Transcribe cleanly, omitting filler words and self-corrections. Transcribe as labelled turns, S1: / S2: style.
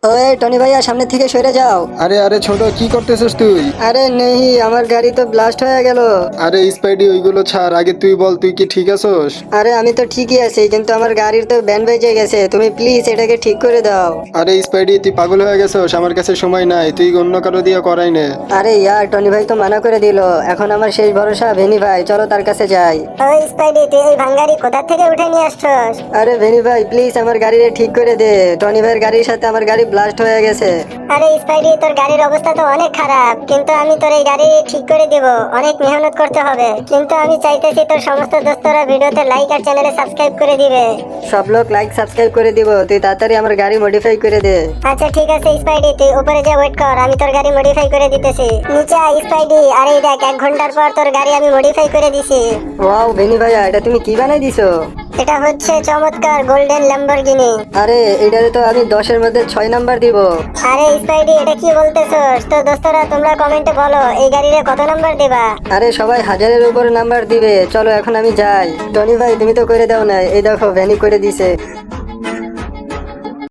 S1: ওই টনি ভাইয়া সামনে থেকে সরে যাও।
S2: আরে আরে ছোট, কি করতেছিস তুই?
S1: আরে নেই, আমার গাড়ি তো ব্লাস্ট হয়ে গেল।
S2: আরে স্পাইডি, ওইগুলো ছাড়, আগে তুই বল, তুই কি ঠিক আছোস?
S1: আরে আমি তো ঠিকই আছি, কিন্তু আমার গাড়ির তো ব্যান্ড বেজে গেছে, তুমি প্লিজ এটাকে ঠিক করে দাও।
S2: আরে স্পাইডি, তুই পাগল হয়ে গেছোস? আমার কাছে সময় নাই, তুই অন্য কারো দিয়ে করাই নে।
S1: আরে ইয়ার, টনি ভাই তো মানা করে দিল। এখন আমার শেষ ভরসা ভেনি ভাই, চলো তার কাছে যাই।
S3: ওই স্পাইডি, তুই এই ভাঙ্গারি কোথা থেকে উঠে নিয়ে আসছস?
S1: আরে ভেনি ভাই প্লিজ আমার গাড়িটা ঠিক করে দে, টনি ভাইয়ের গাড়ির সাথে আমার গাড়ি ব্লাস্ট হয়ে গেছে।
S3: আরে স্পাইডি, তোর গাড়ির অবস্থা তো অনেক খারাপ, কিন্তু আমি তোর এই গাড়ি ঠিক করে দিব। অনেক মেহনত করতে হবে, কিন্তু আমি চাইতেছি তোর সমস্ত দোস্তরা ভিডিওতে লাইক আর চ্যানেলে সাবস্ক্রাইব করে দিবে।
S1: সব লোক লাইক সাবস্ক্রাইব করে দিব, তুই তাড়াতাড়ি আমার গাড়ি মডিফাই করে দে।
S3: আচ্ছা ঠিক আছে স্পাইডি, তুই উপরে যে ওয়েট কর, আমি তোর গাড়ি মডিফাই করে দিতেছি। নিচে আয় স্পাইডি, আরে এই দেখ 1 ঘন্টার পর তোর গাড়ি আমি মডিফাই করে দিছি।
S1: ওয়াও ভেনি ভাইয়া, এটা তুমি কি বানাই দিছো?
S3: এটা হচ্ছে চমৎকার গোল্ডেন ল্যাম্বরগিনি।
S1: আরে এটাতে তো আমি 10-এর মধ্যে 6 নাম্বার দিব।
S3: আরে স্পাইডি, এটা কি বলতেছস? তো দোস্তরা তোমরা কমেন্টে বলো এই গাড়িরে কত নাম্বার দেবা।
S1: আরে সবাই 1000-এর উপর নাম্বার দিবে, চলো এখন আমি যাই। টনি ভাই তুমি তো করে দাও না, এই দেখো ভ্যানি করে দিছে।